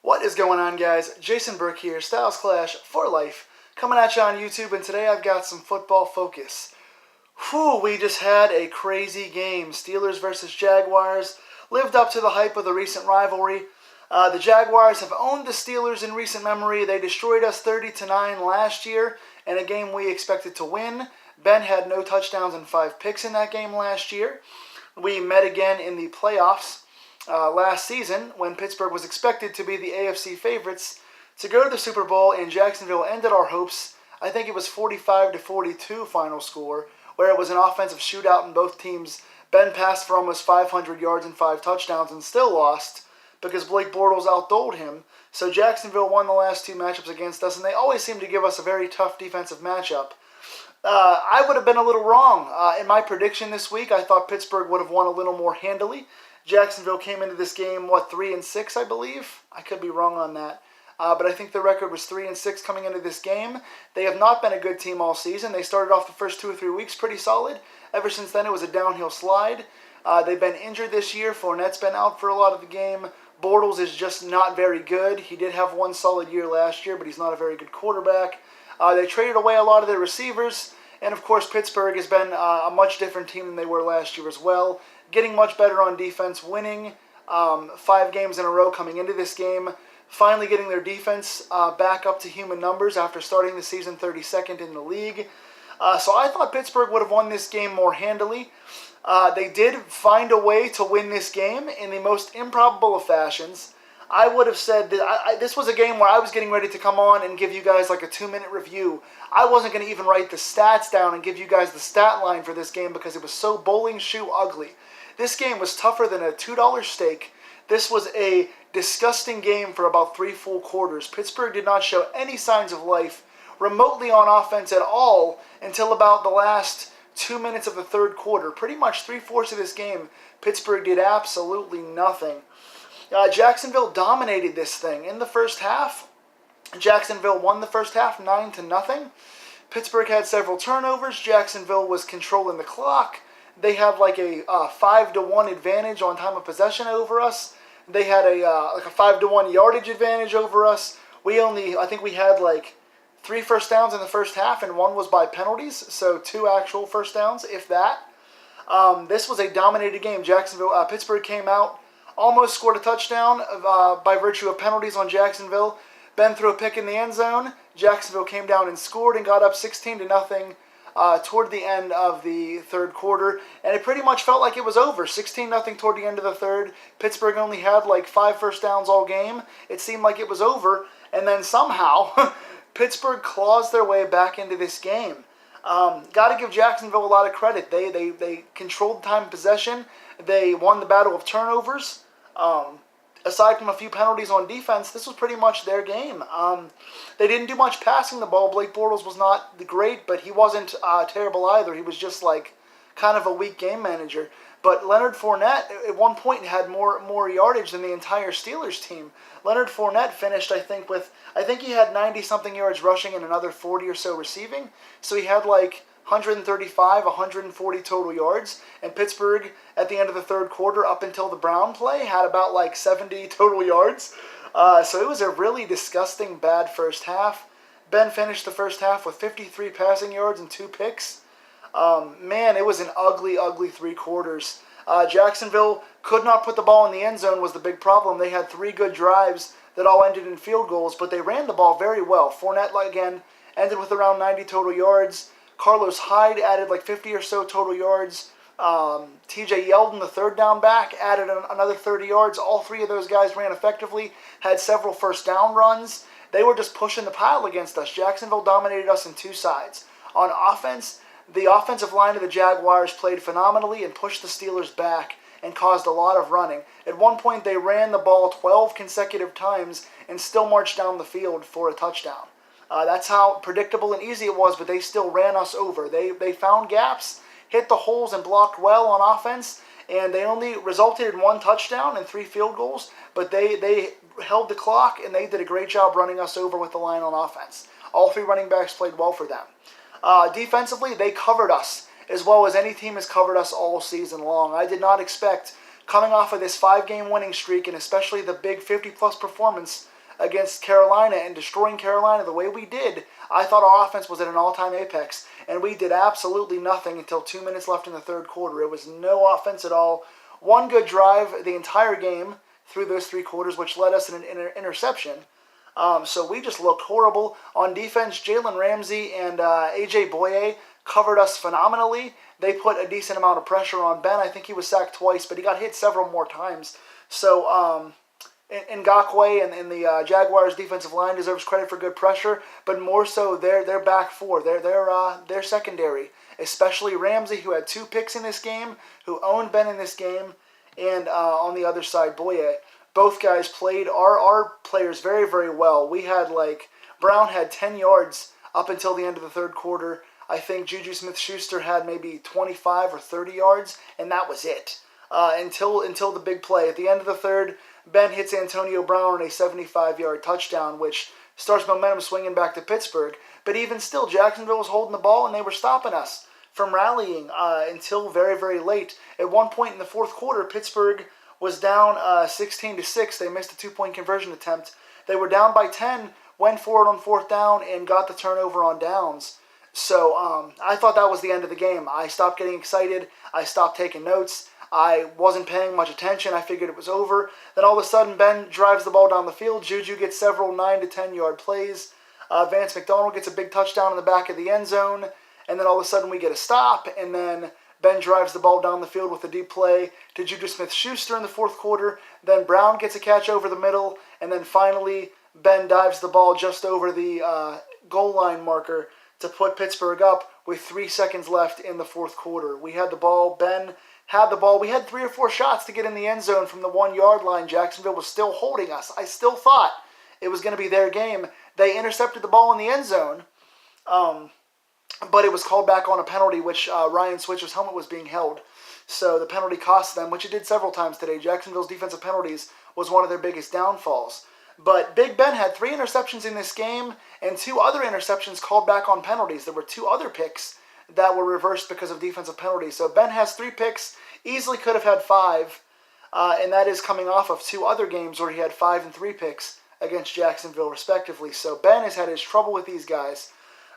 What is going on, guys? Jason Burke here, Styles Clash for Life, coming at you on YouTube, and today I've got some football focus. Whew, we just had a crazy game. Steelers versus Jaguars lived up to the hype of the recent rivalry. The Jaguars have owned the Steelers in recent memory. They destroyed us 30-9 last year in a game we expected to win. Ben had no touchdowns and 5 picks in that game last year. We met again in the playoffs last season when Pittsburgh was expected to be the AFC favorites to go to the Super Bowl, and Jacksonville ended our hopes. I think it was 45-42 final score, where it was an offensive shootout in both teams. Ben passed for almost 500 yards and 5 touchdowns and still lost because Blake Bortles outdueled him. So Jacksonville won the last 2 matchups against us, and they always seem to give us a very tough defensive matchup. I would have been a little wrong. In my prediction this week, I thought Pittsburgh would have won a little more handily. Jacksonville came into this game, 3-6, I believe? I could be wrong on that. But I think the record was 3-6 coming into this game. They have not been a good team all season. They started off the first 2 or 3 weeks pretty solid. Ever since then, it was a downhill slide. They've been injured this year. Fournette's been out for a lot of the game. Bortles is just not very good. He did have 1 solid year last year, but he's not a very good quarterback. They traded away a lot of their receivers. And, of course, Pittsburgh has been a much different team than they were last year as well. Getting much better on defense, winning 5 games in a row coming into this game. Finally getting their defense back up to human numbers after starting the season 32nd in the league. So I thought Pittsburgh would have won this game more handily. They did find a way to win this game in the most improbable of fashions. I would have said that this was a game where I was getting ready to come on and give you guys like a 2-minute review. I wasn't going to even write the stats down and give you guys the stat line for this game because it was so bowling shoe ugly. This game was tougher than a $2 steak. This was a disgusting game for about 3 full quarters. Pittsburgh did not show any signs of life remotely on offense at all until about the last 2 minutes of the third quarter. Pretty much 3/4 of this game, Pittsburgh did absolutely nothing. Jacksonville dominated this thing. In the first half, Jacksonville won the first half 9-0. Pittsburgh had several turnovers. Jacksonville was controlling the clock. They had like a 5-1 advantage on time of possession over us. They had a 5-1 yardage advantage over us. I think we had like 3 first downs in the first half, and 1 was by penalties, so 2 actual first downs, if that. This was a dominated game. Pittsburgh came out, almost scored a touchdown by virtue of penalties on Jacksonville. Ben threw a pick in the end zone. Jacksonville came down and scored and got up 16-0 toward the end of the third quarter. And it pretty much felt like it was over. 16-0 toward the end of the third. Pittsburgh only had like 5 first downs all game. It seemed like it was over. And then somehow, Pittsburgh claws their way back into this game. Got to give Jacksonville a lot of credit. They controlled time of possession. They won the battle of turnovers. Aside from a few penalties on defense, this was pretty much their game. They didn't do much passing the ball. Blake Bortles was not great, but he wasn't terrible either. He was just like kind of a weak game manager. But Leonard Fournette at one point had more yardage than the entire Steelers team. Leonard Fournette finished, I think he had 90-something yards rushing and another 40 or so receiving. So he had like 135, 140 total yards. And Pittsburgh, at the end of the third quarter, up until the Brown play, had about like 70 total yards. So it was a really disgusting, bad first half. Ben finished the first half with 53 passing yards and 2 picks. Man, it was an ugly, ugly 3 quarters. Jacksonville could not put the ball in the end zone was the big problem. They had 3 good drives that all ended in field goals, but they ran the ball very well. Fournette, again, ended with around 90 total yards. Carlos Hyde added like 50 or so total yards. TJ Yeldon, the third down back, added another 30 yards. All 3 of those guys ran effectively, had several first down runs. They were just pushing the pile against us. Jacksonville dominated us in 2 sides. On offense, the offensive line of the Jaguars played phenomenally and pushed the Steelers back and caused a lot of running. At one point, they ran the ball 12 consecutive times and still marched down the field for a touchdown. That's how predictable and easy it was, but they still ran us over. They found gaps, hit the holes, and blocked well on offense, and they only resulted in 1 touchdown and 3 field goals, but they held the clock, and they did a great job running us over with the line on offense. All 3 running backs played well for them. Defensively, they covered us as well as any team has covered us all season long. I did not expect, coming off of this 5-game winning streak, and especially the big 50-plus performance against Carolina and destroying Carolina the way we did, I thought our offense was at an all-time apex, and we did absolutely nothing until 2 minutes left in the third quarter. It was no offense at all. One good drive the entire game through those 3 quarters, which led us in an interception. So we just looked horrible. On defense, Jalen Ramsey and A.J. Boye covered us phenomenally. They put a decent amount of pressure on Ben. I think he was sacked twice, but he got hit several more times. So Ngakoue and the Jaguars defensive line deserves credit for good pressure, but more so their back four, their secondary, especially Ramsey, who had 2 picks in this game, who owned Ben in this game, and on the other side, Boye. Both guys played our players very, very well. We had Brown had 10 yards up until the end of the third quarter. I think Juju Smith-Schuster had maybe 25 or 30 yards, and that was it. Until the big play. At the end of the third, Ben hits Antonio Brown on a 75-yard touchdown, which starts momentum swinging back to Pittsburgh. But even still, Jacksonville was holding the ball, and they were stopping us from rallying until very, very late. At one point in the fourth quarter, Pittsburgh was down 16-6. They missed a 2-point conversion attempt. They were down by 10, went for it on fourth down, and got the turnover on downs. So I thought that was the end of the game. I stopped getting excited. I stopped taking notes. I wasn't paying much attention. I figured it was over. Then all of a sudden, Ben drives the ball down the field. Juju gets several 9 to 10 yard plays. Vance McDonald gets a big touchdown in the back of the end zone. And then all of a sudden we get a stop. And then Ben drives the ball down the field with a deep play to Juju Smith-Schuster in the fourth quarter. Then Brown gets a catch over the middle. And then finally, Ben dives the ball just over the goal line marker to put Pittsburgh up with 3 seconds left in the fourth quarter. We had the ball. Ben had the ball. We had 3 or 4 shots to get in the end zone from the 1 yard line. Jacksonville was still holding us. I still thought it was going to be their game. They intercepted the ball in the end zone, but it was called back on a penalty, which Ryan Switcher's helmet was being held. So the penalty cost them, which it did several times today. Jacksonville's defensive penalties was one of their biggest downfalls. But Big Ben had 3 interceptions in this game and 2 other interceptions called back on penalties. There were 2 other picks that were reversed because of defensive penalties. So Ben has 3 picks, easily could have had 5, and that is coming off of 2 other games where he had 5 and 3 picks against Jacksonville, respectively. So Ben has had his trouble with these guys.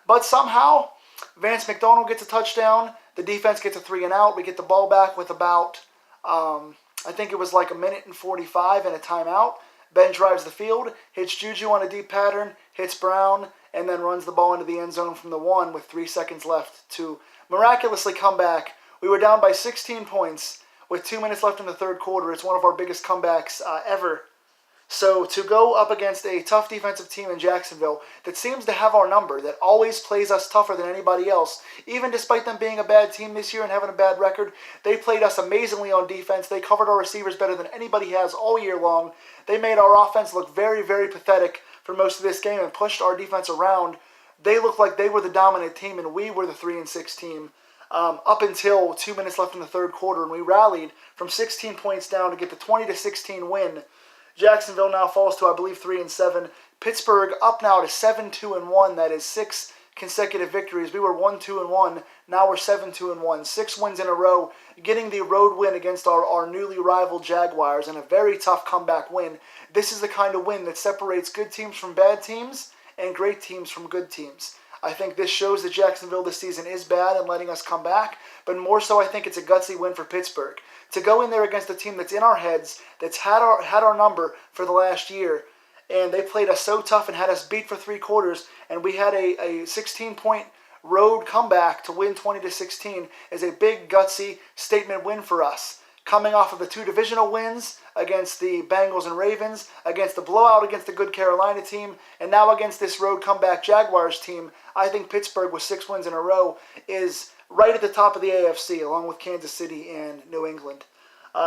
But somehow, Vance McDonald gets a touchdown. The defense gets a 3 and out. We get the ball back with about, I think it was like 1:45 and a timeout. Ben drives the field, hits Juju on a deep pattern, hits Brown, and then runs the ball into the end zone from the 1 with 3 seconds left to miraculously come back. We were down by 16 points with 2 minutes left in the third quarter. It's one of our biggest comebacks ever. So to go up against a tough defensive team in Jacksonville that seems to have our number, that always plays us tougher than anybody else, even despite them being a bad team this year and having a bad record, they played us amazingly on defense. They covered our receivers better than anybody has all year long. They made our offense look very, very pathetic for most of this game and pushed our defense around. They looked like they were the dominant team and we were the 3-6 team up until 2 minutes left in the third quarter, and we rallied from 16 points down to get the 20-16 win. Jacksonville now falls to, I believe, 3-7. Pittsburgh up now to 7-2-1. That is 6 consecutive victories. We were 1-2-1. Now we're 7-2-1. 6 wins in a row, getting the road win against our newly rivaled Jaguars, and a very tough comeback win. This is the kind of win that separates good teams from bad teams and great teams from good teams. I think this shows that Jacksonville this season is bad and letting us come back, but more so I think it's a gutsy win for Pittsburgh. To go in there against a team that's in our heads, that's had our number for the last year, and they played us so tough and had us beat for 3 quarters, and we had a 16-point road comeback to win 20-16 is a big, gutsy statement win for us. Coming off of the 2 divisional wins against the Bengals and Ravens, against the blowout against the good Carolina team, and now against this road comeback Jaguars team, I think Pittsburgh with 6 wins in a row is right at the top of the AFC, along with Kansas City and New England.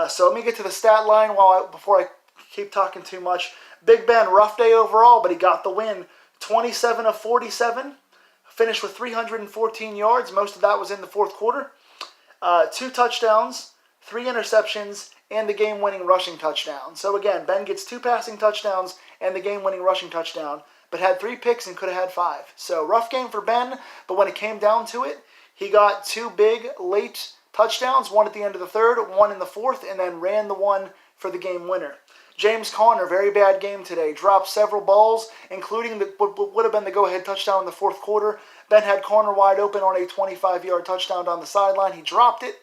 So let me get to the stat line before I keep talking too much. Big Ben, rough day overall, but he got the win. 27 of 47, finished with 314 yards. Most of that was in the fourth quarter. 2 touchdowns, 3 interceptions, and the game-winning rushing touchdown. So again, Ben gets 2 passing touchdowns and the game-winning rushing touchdown, but had 3 picks and could have had 5. So rough game for Ben, but when it came down to it, he got 2 big late touchdowns, 1 at the end of the third, 1 in the fourth, and then ran the one for the game winner. James Conner, very bad game today. Dropped several balls, including what would have been the go-ahead touchdown in the fourth quarter. Ben had Conner wide open on a 25-yard touchdown down the sideline. He dropped it.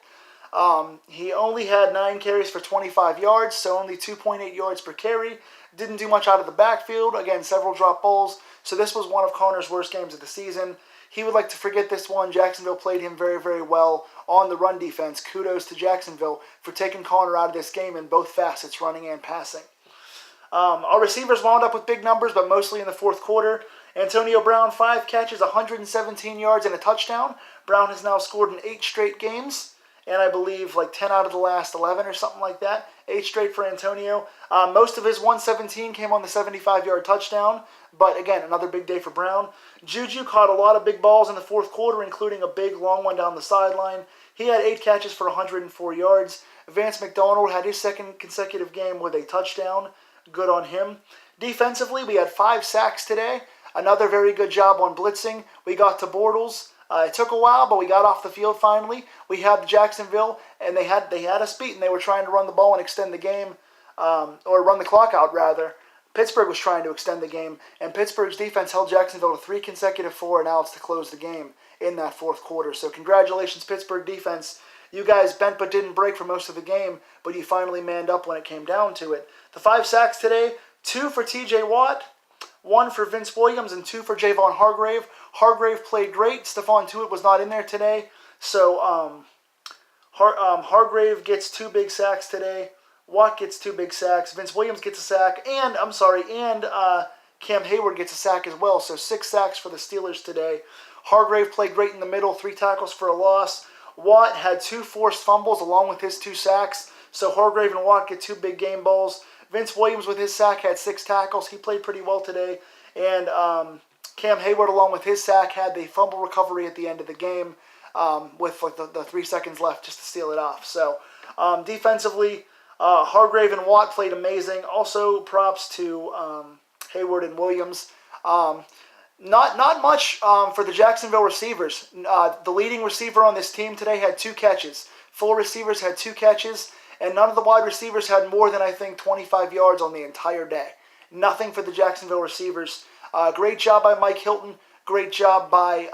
He only had 9 carries for 25 yards, so only 2.8 yards per carry. Didn't do much out of the backfield. Again, several drop balls. So this was one of Conner's worst games of the season. He would like to forget this one. Jacksonville played him very, very well on the run defense. Kudos to Jacksonville for taking Conner out of this game in both facets, running and passing. Our receivers wound up with big numbers, but mostly in the fourth quarter. Antonio Brown, 5 catches, 117 yards, and a touchdown. Brown has now scored in 8 straight games, and I believe like 10 out of the last 11 or something like that. 8 straight for Antonio. Most of his 117 came on the 75-yard touchdown, but again, another big day for Brown. Juju caught a lot of big balls in the fourth quarter, including a big long one down the sideline. He had 8 catches for 104 yards. Vance McDonald had his second consecutive game with a touchdown. Good on him. Defensively, we had 5 sacks today. Another very good job on blitzing. We got to Bortles. It took a while, but we got off the field finally. We had Jacksonville, and they had us beaten. They were trying to run the ball and extend the game, or run the clock out, rather. Pittsburgh was trying to extend the game, and Pittsburgh's defense held Jacksonville to 3 consecutive 4-and-outs to close the game in that fourth quarter. So congratulations, Pittsburgh defense. You guys bent but didn't break for most of the game, but you finally manned up when it came down to it. The 5 sacks today, 2 for T.J. Watt, 1 for Vince Williams, and 2 for Javon Hargrave. Hargrave played great. Stephon Tuitt was not in there today. So Hargrave gets 2 big sacks today. Watt gets 2 big sacks. Vince Williams gets a sack. And Cam Hayward gets a sack as well. So 6 sacks for the Steelers today. Hargrave played great in the middle. 3 tackles for a loss. Watt had 2 forced fumbles along with his 2 sacks. So Hargrave and Watt get 2 big game balls. Vince Williams with his sack had 6 tackles. He played pretty well today. And Cam Hayward, along with his sack, had the fumble recovery at the end of the game with like the 3 seconds left just to steal it off. So defensively, Hargrave and Watt played amazing. Also, props to Hayward and Williams. Not much for the Jacksonville receivers. The leading receiver on this team today had 2 catches. Full receivers had 2 catches. And none of the wide receivers had more than, I think, 25 yards on the entire day. Nothing for the Jacksonville receivers. Great job by Mike Hilton. Great job by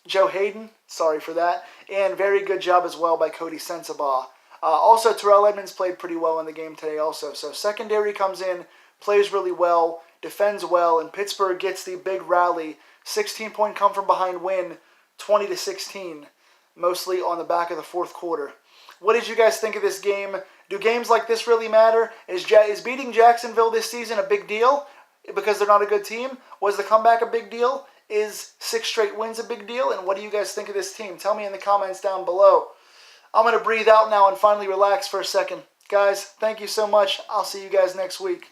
Joe Hayden. Sorry for that. And very good job as well by Cody Sensabaugh. Also, Terrell Edmonds played pretty well in the game today also. So secondary comes in, plays really well, defends well, and Pittsburgh gets the big rally. 16-point come-from-behind win, 20-16. Mostly on the back of the fourth quarter. What did you guys think of this game? Do games like this really matter? Is beating Jacksonville this season a big deal because they're not a good team? Was the comeback a big deal? Is 6 straight wins a big deal? And what do you guys think of this team? Tell me in the comments down below. I'm going to breathe out now and finally relax for a second. Guys, thank you so much. I'll see you guys next week.